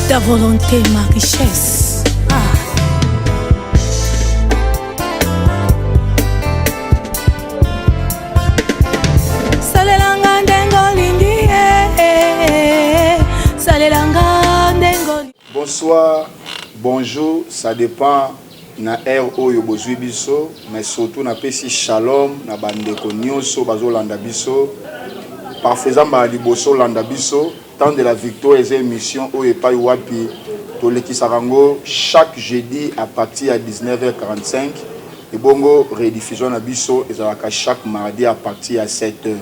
Ta volonté, ma richesse. Salelanga ndengolingi, salelanga ndengoli. Bonsoir, bonjour, ça dépend na air oyo bozwi biso, mais surtout na pesi shalom na bandeko nyonso bazolanda biso. Parfaisant ba liboso landa biso, temps de la victoire et émission oyo epai wapi tolekisarango chaque jeudi à partir de 19h45 et bongo rediffusion na biso ezalaka chaque mardi à partir de 7h.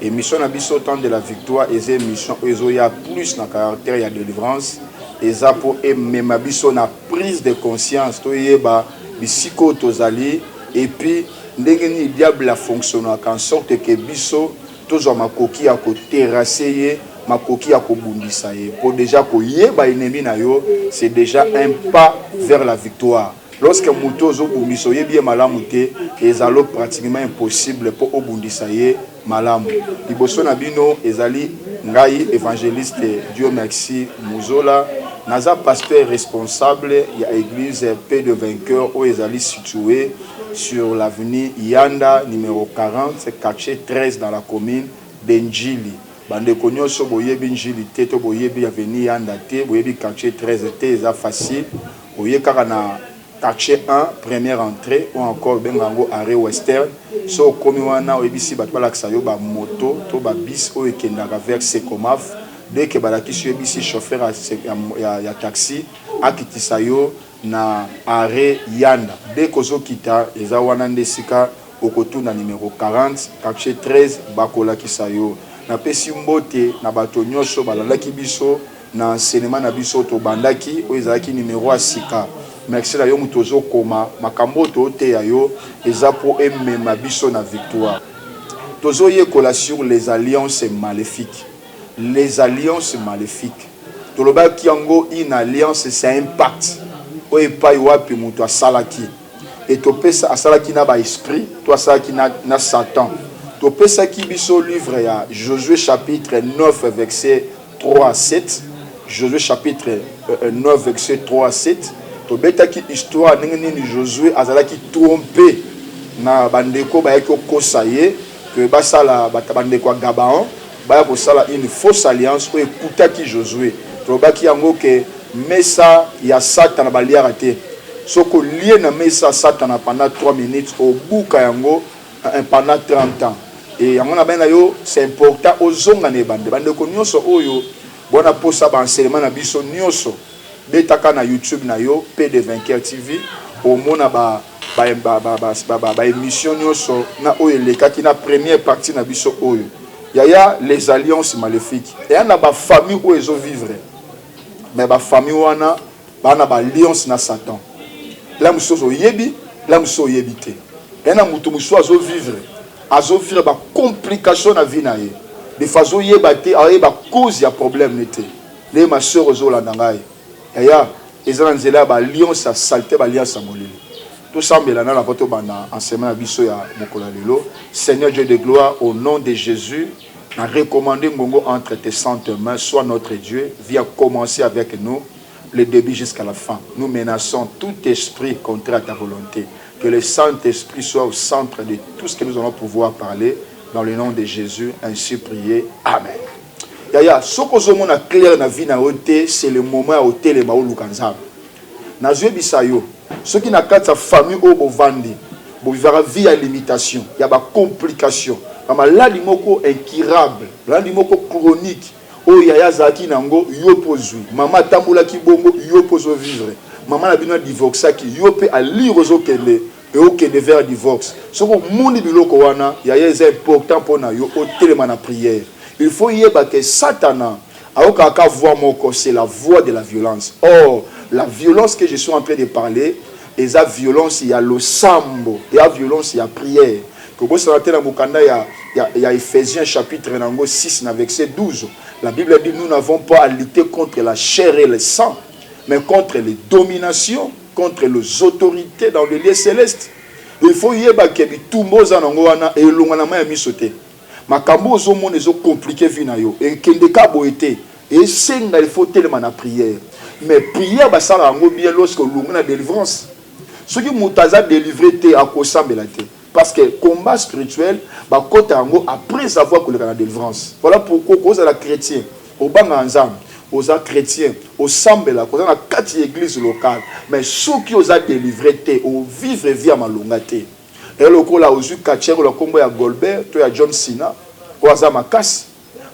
Émission na biso temps de la victoire et émission oyo ya plus na caractère ya délivrance eza pour emema biso na prise de conscience toyeba bisiko tozali et puis ndenge ni diable a fonctionné en sorte que biso tozwa makoki ya koterrasser ye makoki ya kobundisa ye pour déjà koyeba ennemi na yo c'est déjà un pas vers la victoire. Lorsque muto zo bundisa ye bien malamu te ezalo pratiquement impossible pour obundisa ye malamu. Liboso na bino ezali ngai évangéliste Dieu merci Muzola naza pasteur responsable ya église Paix de Vainqueur où ezali situé sur l'avenue Yanda numéro 40 quartier 13 dans la commune d'Enjili. Bande konyoso boyebi Njili te to boyebi avenue Yanda te boyebi quartier 13 te eza facile oyekaka na quartier 1 première entrée ou encore bengango arrêt western so komi wana oyebisi bato balakisa yo ba moto to ba bis oyo ekendaka vers Sekomaf dès que balakisi yo ebisi chauffeur ya taxi akitisa yo na arrêt Yanda dès kozokita eza wana ndesika okotuna numéro 40 quartier 13 bakolakisa yo na pesi mbote na bato nyonso balandaki biso na enseignement na biso to bandaki oyo ezalaki numéro asika. Merci la yo mutozo koma makambo to te ya yo eza pour emema biso na victoire. Tozo yekola sur les alliances maléfiques. Les alliances maléfiques. Toloba ki yango une alliance c'est un pacte. Oye pa wapi muto asalaki. Et to pesa asalaki na ba esprit, to asalaki na Satan. To pesa ki biso livre ya Josué chapitre 9 verset 3 à 7. Josué chapitre 9 verset 3 à 7. To beta ki histoire nini Josué azalaki trompé na bandeko ba yaki okosaye que basala bandeko Gabaon ba ko sala une fausse alliance pour écouter qui Josué. To baki yango ke mesa ya Satan na baliara te. Soko lié na mesa Satan pendant 3 minutes au buka yango pendant 30 ans. Et yango na bena yo c'est important ozonga ne bandeko nyonso oyo bona posa ba enseignement na biso nyonso. Betaka na YouTube na yo Paix de Vainqueur TV au mona ba émission nyonso na oyo lekaki na première partie na biso oyo yaya les alliances maléfiques et na ba famille où ezo vivre mais ba famille wana bana ba alliance na Satan la musozo yebi la muso yebite et na mutu muso azo vivre ba complication na vie na ye de façon yeba te ba cause ya problème nete les ma sœur ozo la ndangai yaya ezala nzela ba alliance a salté ba alliance a molili tout semble na poto bana enseignement biso ya mokolo lelo. Seigneur Dieu de gloire, au nom de Jésus na recommander ngongo entre tes saintes mains, sois notre Dieu, viens commencer avec nous le début jusqu'à la fin. Nous menaçons tout esprit contraire à ta volonté, que le Saint-Esprit soit au centre de tout ce que nous allons pouvoir parler dans le nom de Jésus, ainsi prier. Amen. Yaya, ce que nous avons clair dans la vie, c'est le moment où tu es le maou lukanzab. Na zwe bisayo, ce qui n'a qu'à sa famille au bovandi, vous verrez vie à limitation, il y a des complications. Là, l'imoko incurable, là, l'imoko chronique. Oh, yaya zaki nango, yopozui. Maman tamboula ki bongo, yopozo vivre. Maman a bien divorcé qui yope à lire aux okele. Et okele vers divorce. Ce que monde biloko wana, yaya est important pour na yo, au téléman à prière. Il faut y avoir que Satan a voix moko, c'est la voix de la violence. Or, la violence que je suis en train de parler, et la violence, il y a le sambo, il y a la violence, il y a la prière. Comme ça, il y a Ephésiens chapitre 6, verset 12. La Bible dit nous n'avons pas à lutter contre la chair et le sang, mais contre les dominations, contre les autorités dans le lieu céleste. Il faut y avoir que tout le monde et makambo zo monde zo compliqué vina yo et kende ka boité et il faut tellement la prière. Mais prière, ça va bien lorsque l'on a délivrance. Ce qui m'a délivré, c'est à cause de la terre. Parce que le combat spirituel, après avoir que la délivrance. Voilà pourquoi vous êtes chrétien, au Banganzam, aux chrétiens, au Sambela, aux quatre églises locales. Mais ceux qui ont délivré, au vivre via malongate. Et le coup là, aux Katcher, le combat à Goldberg, à John Cena, aux Azamakas.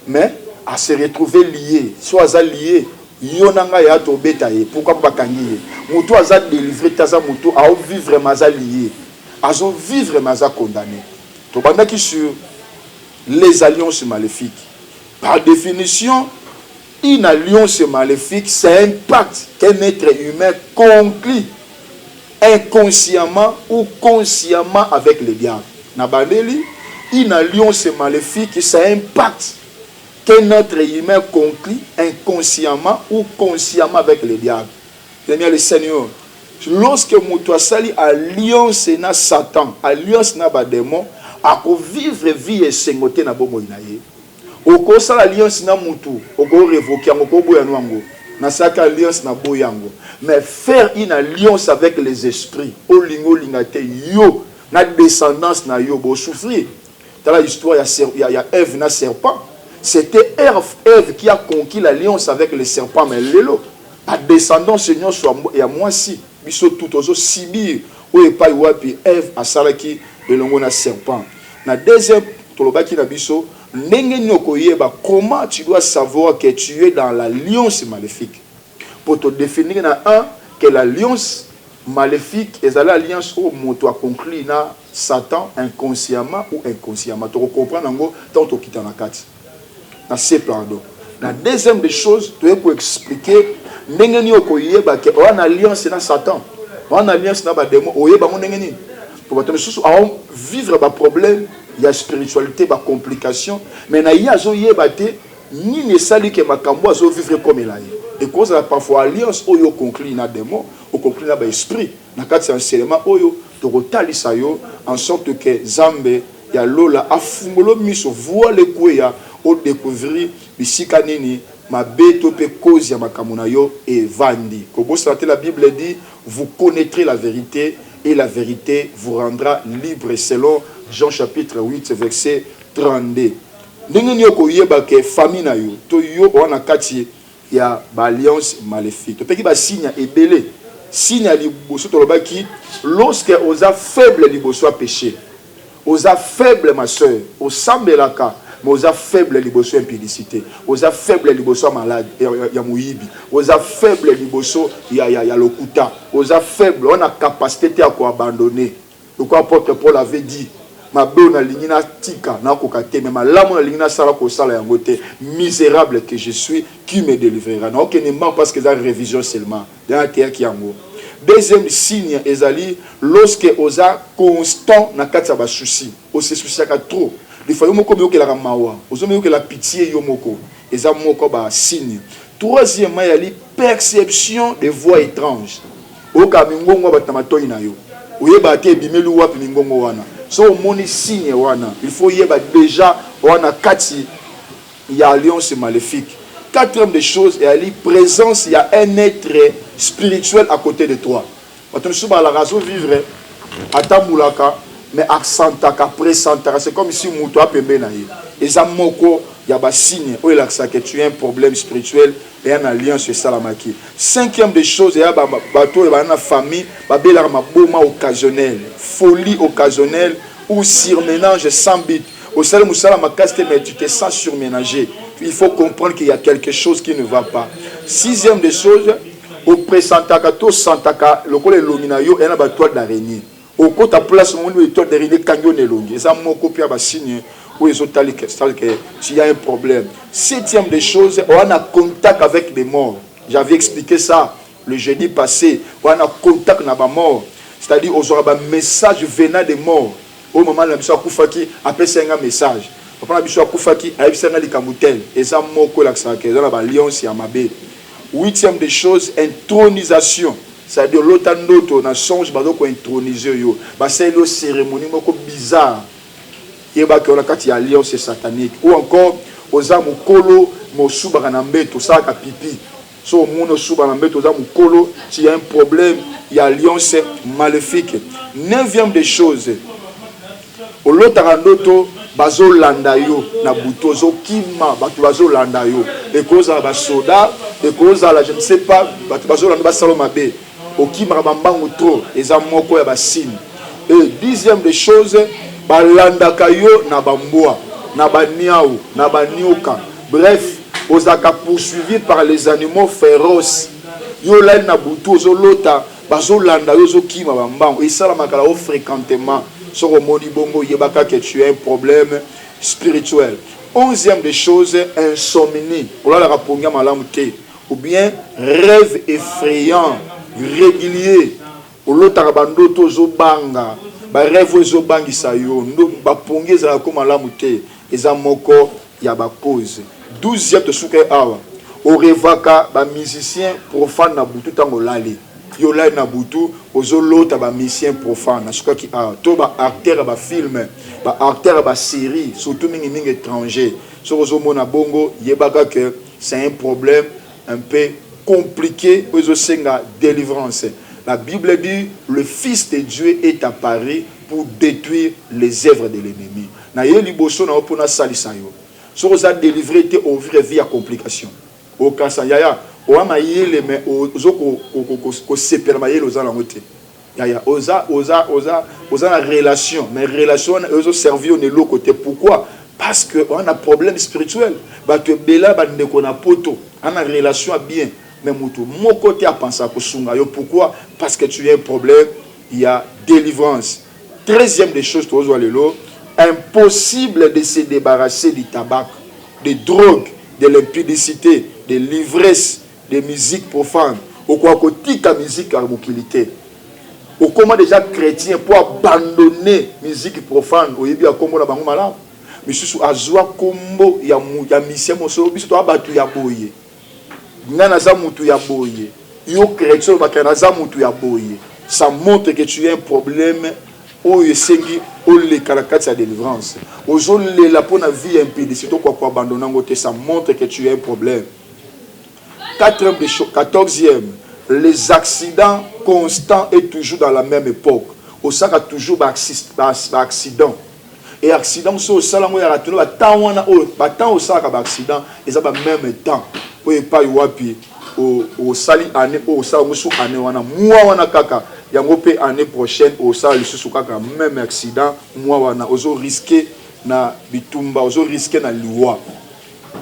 Mais à se retrouver liés, soit liés. Yonanga ya to betaye pourquoi pas kangiye mutu aza délivré taza mutu a vivre maza lié azo vivre maza condamné to bandaki sur les alliances maléfiques. Par définition, une alliance maléfique, c'est un pacte qu'un être humain conclut inconsciemment ou consciemment avec le diable. Nabandeli, une alliance maléfique, c'est un pacte qu'un être humain conclut inconsciemment ou consciemment avec le diable. Seigneur le Seigneur, lorsque Moutoua sali alliance na Satan, alliance na ba démon, à vivre vie et sengoté na bomo inaye. Oko sala alliance na Moutou, oko révoquer, oko boyanwango, na saka alliance na boyango. Mais faire une alliance avec les esprits, o lingo lingate yo, na descendance na yo, bo souffrir. Dans l'histoire, il y a Ève na serpent. C'était Ève qui a conquis l'alliance avec les serpents, mais l'élo. La descendance, Seigneur, soit et à moi si. Biso tout aux sibir. Ou et pas wapi Ève à Salaki et l'ongo na serpent. La deuxième, tolobaki na biso, comment tu dois savoir que tu es dans l'alliance maléfique. Pour te définir, il y en a un, que l'alliance maléfique est l'alliance où tu as conclu na Satan inconsciemment ou inconsciemment. Tu comprends tant que tu quittes la carte. C'est pardon. La deuxième des choses, tu peux expliquer nengeni okoyeba ke on alliance na Satan. On alliance na ba démon, oyeba mon nengeni. Pour battre sous vivre ba problème, il y a spiritualité, ba complication, mais na ya zo yeba te ni ne sali ke makambo zo vivre comme il a. Et cause parfois alliance oyo conclut na démon, ou conclut na ba esprit. Na kati enseignement oyo to kotalisa yo en sorte que Zambe ya lola afungolo miso voit le kweya au découvrir bisika nini mabeto pe cause ya makamuna yo et vandi. Comme la Bible dit, vous connaîtrez la vérité et la vérité vous rendra libre selon Jean chapitre 8 verset 32. Ndenge nyoko yeba ke famille na yo to yo wana kati ya ba alliance maléfique. To peki ba signe ebele. Signe liboso to lobaki lorsque osa faible liboso a péché. Osa faible ma soeur, au sambelaka. Mais aux faibles liboso impudicité, aux faibles liboso malade, ya mouibi, aux faibles liboso ya lokuta, aux faibles on a capacité à quoi abandonner. Donc apôtre Paul avait dit, ma bonne lignina tika na kokate, mais ma lame lignina sala ko sala yangote, misérable que je suis, qui me délivrera. Non aucunement parce que la révision seulement. Dans terre qui yango. Deuxième signe ezali lorsque osa constant na kati ba souci, o se souci ka trop. Il faut que la mawa, que la pitié yomoko, et ça moko ba signe. Troisièmement, il y a la perception des voix étranges. Au kamingongo batamato inayo. Oye bate bimelu wapi mingongo wana. So moni signe wana. Il faut yeba déjà wana kati il y a alliance maléfique. Quatrième des choses, il y a la présence, il y a un être spirituel à côté de toi. Quand on la raison vivre atamulaka mais accentaka présentaka c'est comme si muto apembe na ye eza moko ya ba signe o elakisa que tu as un problème spirituel et une alliance salamaki. Cinquième des choses, il y a bato et ba famille ba belaka maboma occasionnel, folie occasionnelle ou surménage sans but. Au salam musala makaste mais tu te sens surménagé. Il faut comprendre qu'il y a quelque chose qui ne va pas. Sixième des choses, au présentaka to santaka lokole lomina yo ena ba toile d'araignée. Au côté place mon étoile d'araignée kanyo nelongi. Ça mon copie ba signe où ils ont tali que s'il y a un problème. Septième des choses, on a contact avec les morts. J'avais expliqué ça le jeudi passé. On a contact avec les morts. C'est-à-dire, on aura un message venant des morts. Au moment où on a Koufaki, après c'est un message. Après on a Koufaki, c'est un likamoutel. Et ça, mon collègue, c'est un lion, c'est un mabé. Huitième des choses, intronisation. C'est-à-dire, l'autre on a songe, on a intronisé. C'est une cérémonie bizarre. Il y a alliance satanique. Ou encore, aux âmes kolo mosuba na mbeto ça ka pipi so mono suba na mbeto za mukolo s'il y a un problème il y a alliance maléfique. 9e des choses au lotaka ndoto bazo landa yo na buto zo kima batu bazo landa yo et cause ba soda et cause la je ne sais pas batu bazo landa ba saloma be au kima bambango trop eza moko ya basine. Et 10e des choses ba landa kayo na bamboa na baniao na banioka bref ozaka poursuivi par les animaux féroces yo la na buto zo lota bazo landa yo zo kima bambango et ça la makala o fréquentement. Sur le moni bongo yebaka que tu as un problème spirituel. 11e des choses, insomnie. Ou bien rêve effrayant, régulier. Ou l'autre abando tozo banga, ba rêve zo bangi sayo, ndo ba pongi za comme la muté, eza moko ya ba cause. 12e de souke awa. Au revaka ba musicien profane na butu tango lali. Yo la na butu ozo lota ba musicien profane ce qui a to ba acteur ba film ba acteur ba série surtout mingi étranger so ozo mona bongo yebaka que c'est un problème un peu compliqué ozo senga délivrance. La Bible dit le fils de Dieu est apparu pour détruire les œuvres de l'ennemi na ye liboso na opona salisa yo so oza délivrer te au vrai vie à complication au kasa yaya o amayele mais ozo ko sepela mayele oza na ngote yaya oza na relation mais relation ozo servir au nelo côté pourquoi parce que on a problème spirituel ba te bela ba ndeko na poto ana relation bien mais mutu mon côté à penser ko sunga yo pourquoi parce que tu as un problème il y a délivrance. 13e des choses tozo lelo impossible de se débarrasser du tabac, des drogues, de l'impudicité, de l'ivresse, de musique profane. Au quoi la musique à mokilité. Au comment déjà chrétien pour abandonner musique profane. Au yébi à combo la bango malade. Mais sous azwa combo ya mission moso biso to abatu ya boye. Ngana za mutu ya boye. Yo chrétien bakana za mutu ya boye. Ça montre que tu as un problème. O yesengi o le karakati ya délivrance. Ozo le la pour na vie impédicité quoi abandonner ngote ça montre que tu as un problème. 14e, les accidents constants et toujours dans la même époque. Au sein a toujours accident. Et accident so sala mo ya ratino ba temps wana o ba temps au sala ka accident et ça ba même temps. O e pa wapi au sali année au sala musu année wana moi wana kaka yango pe année prochaine au sala lisusu kaka même accident moi wana ozo risquer na bitumba ozo risquer na liwa.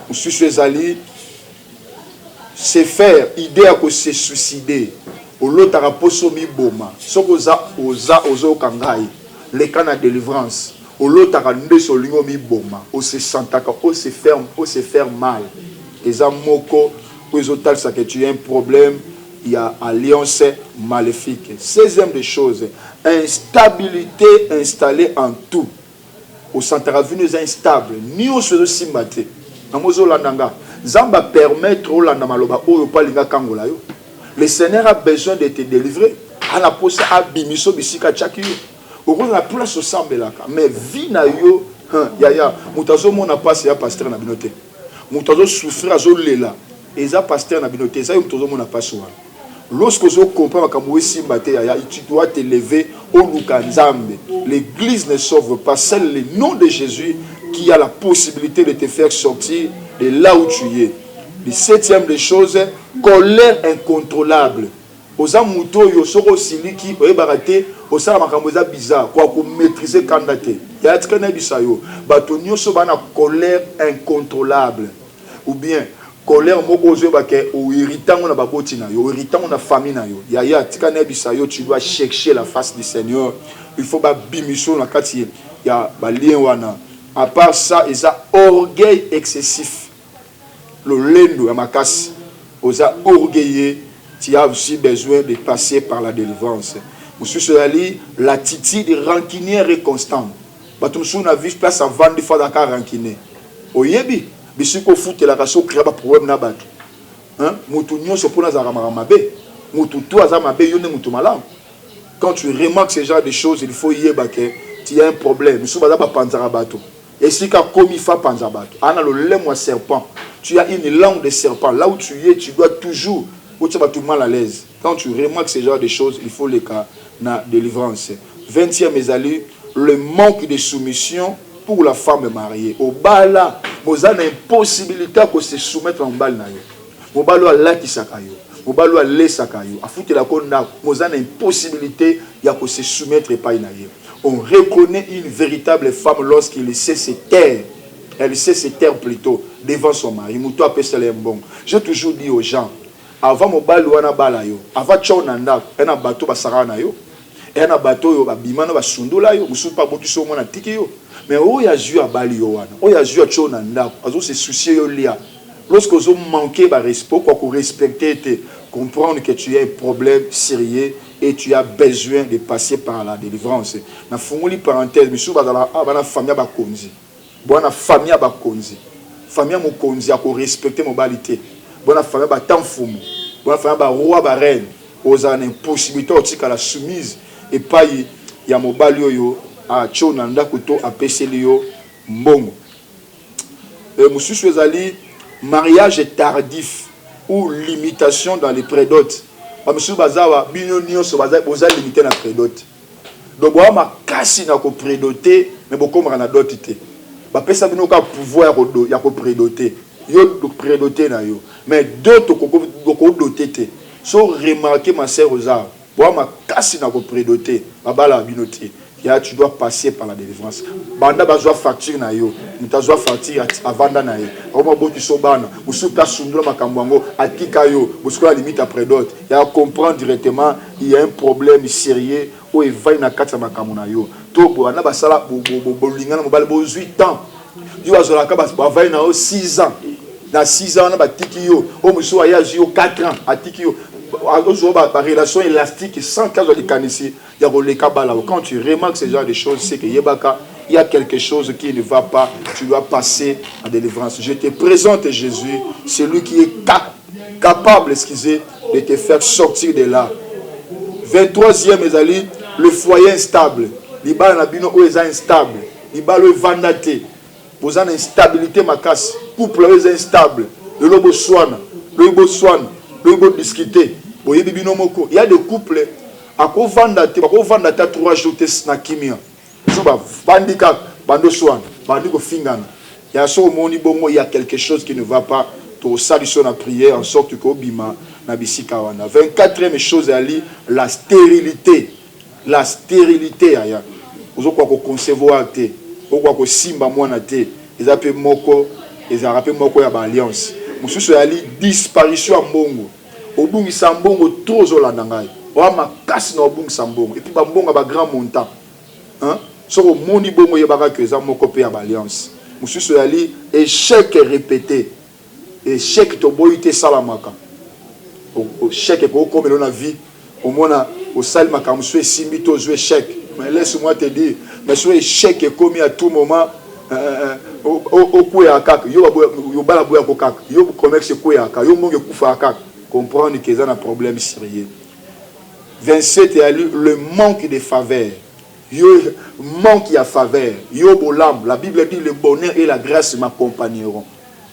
Musu ezali se faire idée à se suicider au lot à poso mi boma sokoza ozo kangai les cas de délivrance au lot à nde solingo mi boma o se sentaka o se faire mal les amoko ozo tal ça que tu as un problème il y a alliance maléfique. 16e des choses instabilité installée en tout au centre avenue instable ni au se simbate namozo landanga Zamba permettre au landa maloba oyo palinga kangola yo. Le Seigneur a besoin de te délivrer. À la pose à bimiso bisika chaki yo. Au la place au sambelaka. Mais vie na yo, yaya, mutazo mona passe ya pasteur na binote. Mutazo souffrir azo lela. Eza pasteur na binote, ça yo mutazo mona passe wa. Lorsque vous comprenez que tu dois te lever au Lukanzambe. L'église ne sauve pas. C'est le nom de Jésus qui a la possibilité de te faire sortir de là où tu es. Le 7e des choses, colère incontrôlable. Oza muto yo soko siliki oyebarate osala makambo eza bizarre kwa ko maîtriser kandate. Ya tkana bisayo. Bato nyoso bana colère incontrôlable. Ou bien colère moko ozebake o irritant na baboti na yo, irritant na famille na yo. Ya tkana bisayo tu dois chercher la face du Seigneur. Il faut ba bimiso na kati ya ba lien wana. À part ça, il y a orgueil excessif. Le lendo à ma casse, aux a orgueillé, tu as aussi besoin de passer par la délivrance. Monsieur Solali, l'attitude rancunière et constante. Batumsou n'a vu place à vendre des fois d'accord rancunier. Oyebi, monsieur ko fout la raso créa ba problème na batu. Hein? Mutu nyo se pona za ramamabe. Mutu to azamabe yone mutu malam. Quand tu remarques ce genre de choses, il faut yeba que tu as un problème. Monsieur baza ba panzara bato. Et si ka komi fa panzabato. Ana le lemo serpent. tu as une langue de serpent. Là où tu es, tu dois toujours, où tu vas tout mal à l'aise. Quand tu remarques ce genre de choses, il faut les cas na délivrance. 20e ezali, le manque de soumission pour la femme mariée. Au bas là, vous avez l'impossibilité de se soumettre en bal na yo. Au bas là, là qui s'akayo. Au bas là, les s'akayo. A foutre la conna, vous avez l'impossibilité de se soumettre pas na yo. On reconnaît une véritable femme lorsqu'elle sait se taire. Elle sait se taire plutôt devant son mari. Mouto appelle ça bon. J'ai toujours dit aux gens, avant mon bal ou bala yo, avant tchonanda, un bateau basara na yo. Et un bateau yo babimano basundula yo musu pa boki so mona tiki yo mais o ya ju abali yo wana o ya ju acho na ndako azo se soucier yo lia lorsque vous manquez ba respect quoi qu'on respecter te comprendre que tu as un problème sérieux et tu as besoin de passer par la délivrance na funguli parenthèse musu bazala bana famille ba konzi bona famille ba konzi famille mo konzi a ko respecter moralité bona famille ba tanfumu bona famille ba roi ba reine aux en impossibilité otika la soumise et pas ya mobali oyo a chona ndako to apeseli yo mbongo. Mususu ezali mariage tardif ou limitation dans les prédotes. Ba mususu bazawa bino nyonso baza limité na prédote. Donc boa makasi na ko prédoter mais bokomaka na dot te. Ba pesa bino ka pouvoir ya ko prédoter. Yo do prédoter na yo. Mais d'autres ko doter te. So remarquer ma sœur Rosa. Bois ma casse na ko prédoter babala binoté ya tu dois passer par la délivrance banda bazwa facture na yo mutazwa facture avanda na yo oma boki sobana musu pa sundula makambango atika yo musu la limite après d'autres ya comprendre directement il y a un problème sérieux ou il va na kata makambo na yo to boana basala bolingana mobali bo 8 ans yo azola ka ba va na 6 ans na 6 ans na batiki yo o musu ya yo 4 ans atiki yo la relation élastique sans cas de canissi. Quand tu remarques ce genre de choses, c'est qu'il y a quelque chose qui ne va pas. Tu dois passer en délivrance. Je te présente Jésus, celui qui est capable, excusez, de te faire sortir de là. 23e ezali, le foyer instable. Libala nabino o est instable. Libala est vandaté. Vous avez une instabilité macasse. Couple est instable. Le lobo soigne. Le lobo soigne. Le lobo discuter. Il y a des couples à quoi vendre 3 jours na kimia. Bandika, bando soin, bandiko fingana. Il y a so moni bongo, il y a quelque chose qui ne va pas. To saliso na prière en sorte que obima na bisika wana. 24e chose ali, la stérilité. La stérilité aya. Ozo kwa ko concevoir te, o kwa ko simba mwana te. Ezape moko, ezarape moko ya ba alliance. Mususu ali disparition mbongo. Obungi sambongo trop zolanda ngai. Wa makasi na obungi sambongo. Et puis ba mbongo ba grand montant. Hein? So moni bongo yebaka que za moko pe ya ba alliance. Mususu ali échec répété. Échec to boyité salamaka. Échec ko comme dans la vie. Au mona au salma comme so simbi to zo échec. Mais laisse-moi te dire, mais so échec est commis à tout moment. Au kuya kaka yo bala boya ko kaka. Yo commerce kuya kaka. Yo monge kufa kaka. Comprendre qu'ils ont un problème sérieux. 27 et le manque de faveur. Yo manque de faveur. Yo bolam. La Bible dit le bonheur et la grâce m'accompagneront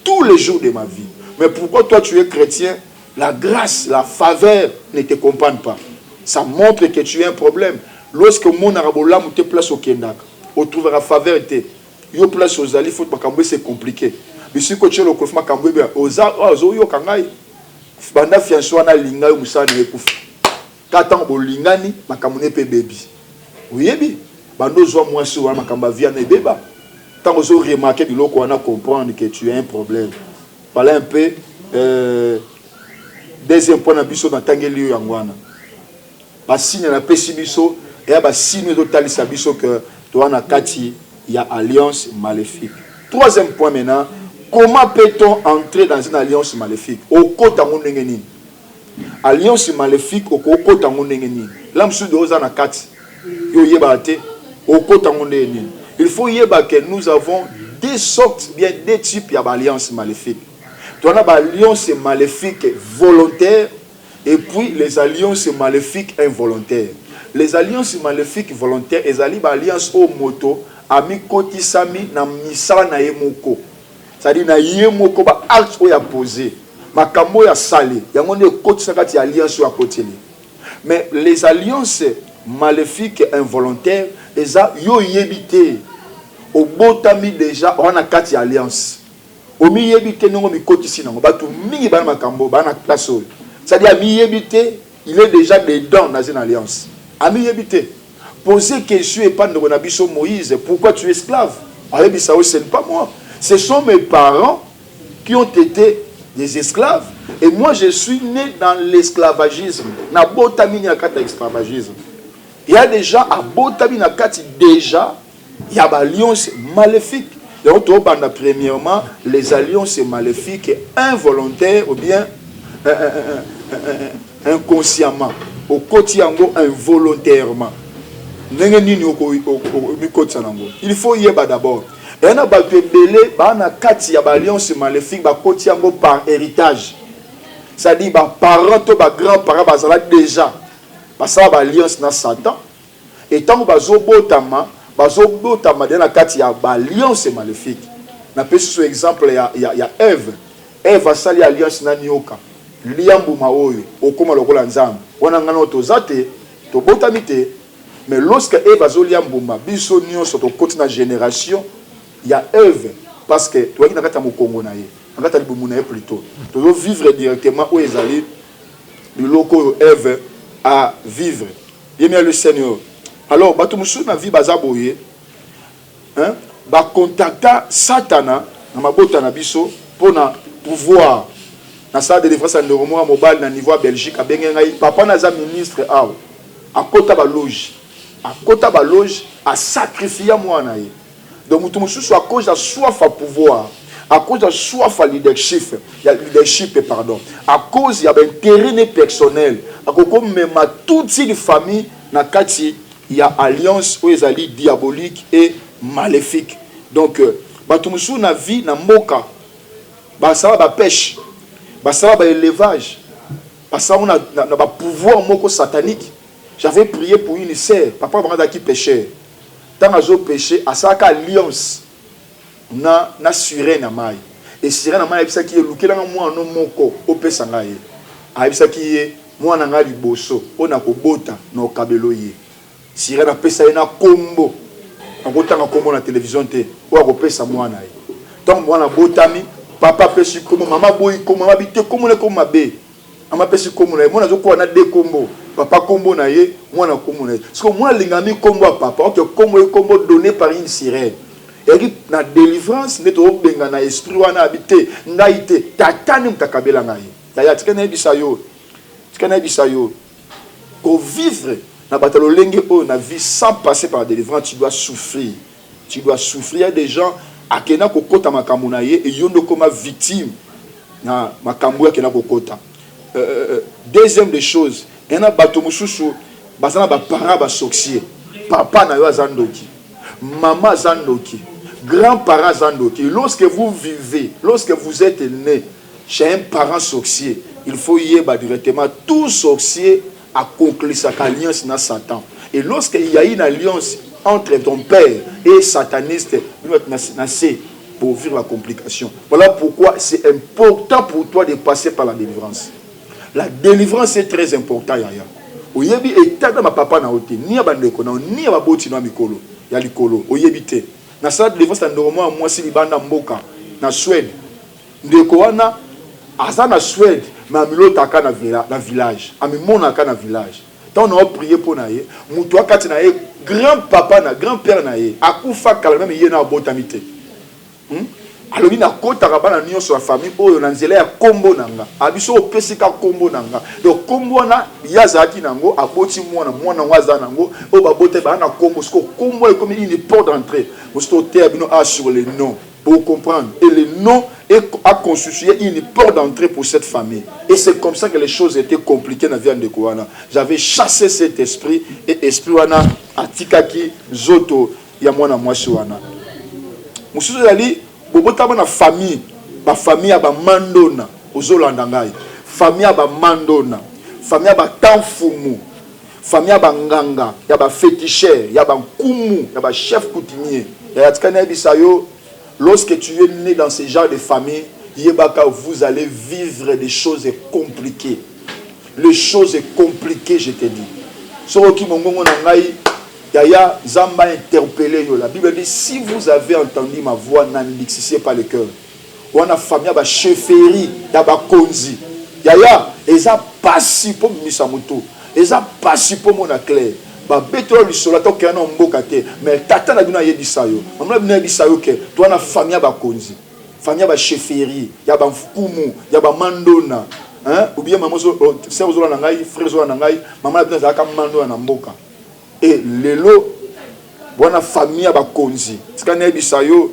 tous les jours de ma vie. Mais pourquoi toi tu es chrétien, la grâce, la faveur ne te comprennent pas. Ça montre que tu as un problème. Lorsque mon arabolam te place au kendak, on trouvera faveur te. Yo place aux alliés, faut pas camber c'est compliqué. Mais si tu es le conflit camber bien, aux yo kangai. Banda fianso na linga yo musani ekufa. Katan bo lingani makamune pe baby. Oyebi bando zo mwasi wa makamba via na beba. Tant que vous remarquez biloko wana comprendre que tu as un problème. Parler un peu deuxième point na biso na tangeli yo yangwana. Ba signe na pesi biso et ba signe do talisa biso que toi na kati il y a alliance maléfique. Troisième point maintenant. Comment peut-on entrer dans une alliance maléfique? Au côté de alliance maléfique au côté de l'âme sud de Ozana 4. Au côté de il faut que nous avons deux sortes, bien deux types d'alliances maléfiques. Tu as l'alliance maléfique volontaire et puis les alliances maléfiques involontaires. Les alliances maléfiques volontaires, les alliances au moto, ami koti sami na misala na emoko. c'est-à-dire na yemo ko ba acte o ya posé makambo ya salé yango ne côté sakati alliance à côté. Mais les alliances maléfiques et involontaires eza yo yebité au botami déjà on a kati alliance o mi yebité non mi côté sinango batu mingi bana makambo bana place c'est-à-dire mi yebité il est déjà dedans dans une alliance ami yebité poser question et pas de Bonabiso Moïse pourquoi tu es esclave avec Bissau ce n'est pas moi. Ce sont mes parents qui ont été des esclaves. Et moi, je suis né dans l'esclavagisme. Na botamini akata esclavagisme. Il y a déjà, à botamini akati déjà, il y a des alliances maléfiques. Donc, premièrement, les alliances maléfiques involontaires ou bien inconsciemment. Au quotidien, involontairement. Il faut y aller d'abord. Il y a des alliances maléfiques par héritage. C'est-à-dire que parents et grands-parents sont déjà. Parce que l'alliance na Satan. Et tant que vous avez alliance maléfique. On peut sur exemple, il y a Ève. Ève a sali alliance na nioka. Liambu maoyo. Okoma lokola nzambe. On a ngano tozate. Tobotamite. Mais lorsque Ève a zoli ambuma, biso nyo sur ton côté na génération. Il y a Ève, parce que tu vois qu'il n'y a pas de Congo, il y a pas de plutôt. Tu dois vivre directement où ils allaient, le loco Ève à vivre. Il y a le Seigneur. Alors, tu as na vie bazaboye, hein, ba contacta Satana, na mabota na biso pour na pouvoir. Na salle de défense en Euromoa mobile na niveau Belgique a bengengai papa na za ministre a kota ba loge. A kota ba loge a sacrifier moi na ye. Donc, tout le monde à cause de la soif à pouvoir, à cause de la soif à leadership, pardon, à cause il y a un terrain personnel, à cause même toute une famille, il y a alliance où ils allient diabolique et maléfique. Donc, tout le monde na vie na moka, ça va pêche, ça va élevage, ça va pouvoir moko satanique. J'avais prié pour une sœur, papa va qui pêcheur. Tant que péché, à ça alliance na sirène mai. Et sirène mai ça qui est luké là moi no moko opesanga ye. A ça qui est moi na ngali boso, on a ko bota no kabelo ye. Sirène apesa na kombo. On bota na kombo na télévision te, o ko pesa moi na ye. Tant moi na botami, papa pesi comme maman boy comme maman bité comme le comme mabe. Ama pesi comme na moi na zo ko na de kombo. Papa combo na ye, moi na combo na ye. Parce que moi l'ingami combo à papa, ok combo donné par une sirène. Et qui na délivrance ne to benga na esprit wana habité, ngaite tatani mtakabela ngai. Taya tikana bisayo. Tikana bisayo. Ko vivre na batalo lenge o na vie sans passer par la délivrance, tu dois souffrir. Tu dois souffrir. Il y a des gens akena kokota makambo na ye et yondo comme victime na makambo akena kokota. Deuxième des choses, il y a des gens parents sorciers. Papa na yo zandoki, maman zandoki, grands-parents zandoki. Lorsque vous vivez, lorsque vous êtes né chez un parent sorcier, il faut y aller directement. Tout sorcier a conclu sa alliance na Satan. Et lorsqu'il y a une alliance entre ton père et sataniste, pour vivre la complication. Voilà pourquoi c'est important pour toi de passer par la délivrance. La délivrance est très importante. Oyebi état de ma papa na ote ni abandeko na ni aboti na mikolo ya likolo oyebi te na sala délivrance na ndoromo moi si libanda mboka na Suède ndeko wana asa na Suède mais amilota ka na village amimona ka na village tant on a prié pour na ye mutu akati na ye grand papa na grand père na ye akufa kala même ye na botamite alors il a kota rabana nion sur la famille oyo na nzela ya kombo nanga abiso opesika kombo nanga donc kombo na yazaki nango aboti mwana waza nango o babote ba na kombo sko kombo est comme une porte d'entrée mosto te abino a sur les noms pour comprendre et le nom a constitué une porte d'entrée pour cette famille et c'est comme ça que les choses étaient compliquées dans la vie de Kouana. J'avais chassé cet esprit et esprit wana atikaki zoto ya mwana mwasi wana mususu ali bobotama na famille ba famille ba mandona ozolanda ngai famille ba mandona famille ba tanfumu famille ba nganga ya ba féticheur ya ba nkumu ya ba chef coutumier ya tikana bisayo lorsque tu es né dans ce genre de famille, vous allez vivre des choses compliquées. Les choses compliquées, je te dis. Yaya Zamba interpellé. La Bible dit, si vous avez entendu ma voix, n'endixissez pas le cœur. On a famille à chefferie, d'aba konzi. Yaya, ils a pas si pour misamoto. Ils a pas si pour mon clair. Ba beto li sola to ke na mboka te. Mais tata na bina yebi sayo. Maman bina yebi sayo ke. Toi na famille à konzi. Famille à chefferie, ya ba mfumu, ya ba mandona. Hein? Ou bien maman so sœur zo na ngai, frère zo na ngai, maman bina za ka mandona na mboka. Et lelo bona famille à bakonzi tikana bisayo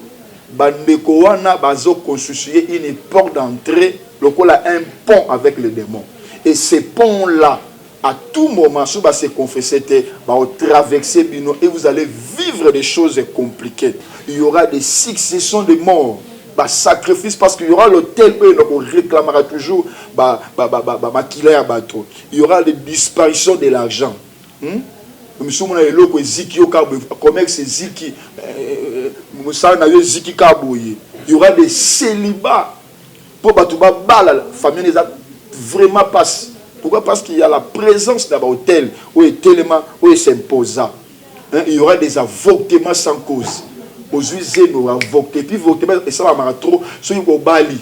bandeko wana bazo construire une porte d'entrée lokola un pont avec le démon. Et ce pont là à tout moment sous va se confesser va traverser bino et vous allez vivre des choses compliquées. Il y aura des successions de morts, sacrifice parce qu'il y aura l'hôtel où on réclamera toujours il y aura des disparitions de l'argent. Il y aura des célibats pour la famille vraiment passe. Pourquoi? Parce qu'il y a la présence d'un hôtel où est tellement où est imposant. Il y aura des avortements sans cause. Aux usines nous avorter puis avortement et ça va trop sur au Bali.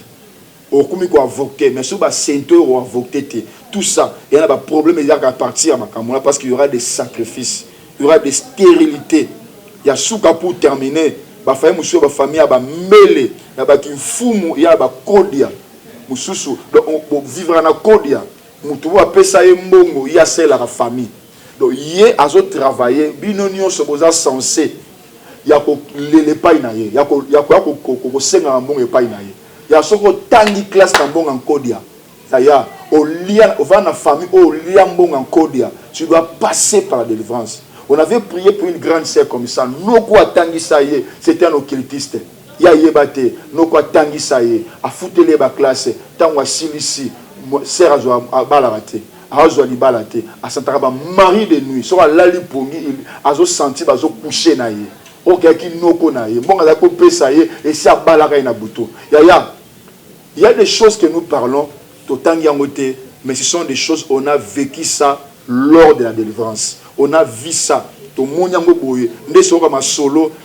Au commis quoi avorter mais sur bas ceinture ou avorter tout ça il y a un problème il y a qu'à partir à Makamona parce qu'il y aura des sacrifices, il y aura des stérilités. Il y a souka pour terminer ba famille monsieur ba famille ba mêlé ya ba kifumu il y a ba kodia mususu donc on vivra na kodia mutu wa pesa mbongo il y a celle la famille donc yé azo travailler binonio se boza censé ya ko lele pai na ye ya ko senga mbongo e pai na ye ya soko tangi classe na mbongo en kodia ça y a au lien au va na famille au lien mbongo en kodia tu dois passer par la délivrance. On avait prié pour une grande sœur comme ça. Noko atangi saye, c'était un occultiste. Ya yebate, noko atangi saye, a foutele ba classe, tangwa silisi, sœur azo balarate, azo li balate, a santaka mari de nuit, so lali pongi, azo senti bazo coucher na ye. OK ki noko na ye, bon azako pesa ye et si a balaka na buto. Il y a des choses que nous parlons totangi angote, mais ce sont des choses on a vécu ça lors de la délivrance. On a vu ça.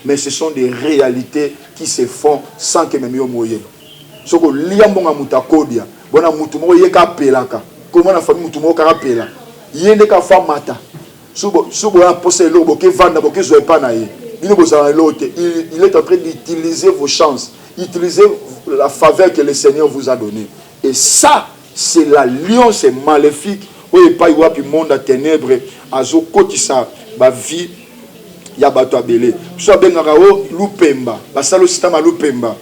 Mais ce sont des réalités qui se font sans que même moyen. Ce que liambonga mutakodia, bona mutumo yeka pelaka. Comment la famille mutumo ka pela. Yende ka fa mata. Subo la poser lobo ke vanda boke zo pa na ye. Il est en train d'utiliser vos chances, utiliser la faveur que le Seigneur vous a donnée. Et ça, c'est l'alliance maléfique. Oui, pas y monde à ténèbres, azo kotisa ba vie ya bato abele. Soit bengaka o lupemba, basalo système lupemba.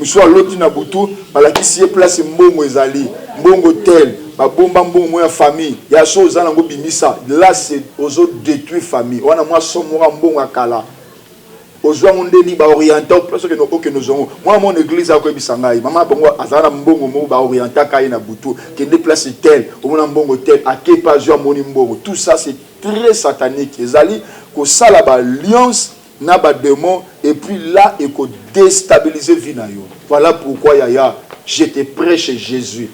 Soit loti na butu, balakisi place mbongo ezali, mbongo tel, ba bomba mbongo ya famille, ya chose na ngo bimisa. Là c'est ozo détruire famille. Wana moi somora mbongo akala. Ozwa mondeli ba orienter parce que nous avons moi mon église a ko bisangai mama bongo azana mbongo mo ba orienter kai na butu qui déplace tel au mon mbongo tel a ke pas jo moni mbongo tout ça c'est très satanique ezali ko sala ba alliance na ba démon et puis là et ko déstabiliser vie na yo. Voilà pourquoi yaya je te prêche Jésus,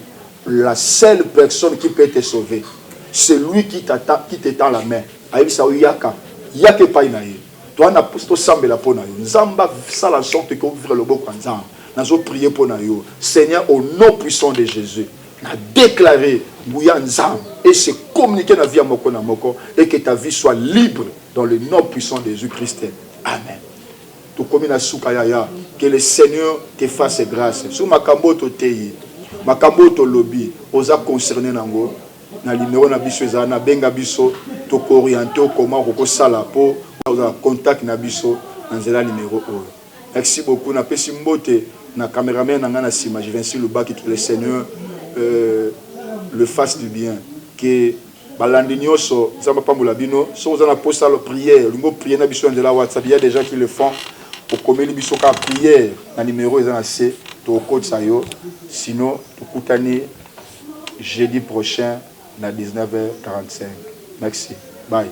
la seule personne qui peut te sauver, c'est lui qui te tend la main ayisa yaka yake pa na ye. Toi, on a posé la pona yo. Nzamba ça la sorte que ouvre le boko nzamba. Nazo prier pour yo. Seigneur, au nom puissant de Jésus, n'a déclaré bouya nzamba et se communiquer dans la vie à moko na moko et que ta vie soit libre dans le nom puissant de Jésus-Christ. Amen. Tu commis na soukayaya que le Seigneur te fasse grâce. Sous makambo to teyi, makambo to lobby, osa concerné nango. Na numéro na biso ezana benga biso to orienter comment ko sala po contact na biso na numéro 1. Merci beaucoup na pesi mbote na caméraman na ngana sima je viens sur le bas que le Seigneur le fasse du bien que balandi nyoso zamba pambola bino so za na posta la prière lingo prier na biso nzela WhatsApp il y a des gens qui le font pour commettre biso ka prière na numéro ezana C to code sa yo sinon to kutani jeudi prochain à 19h45. Merci. Bye.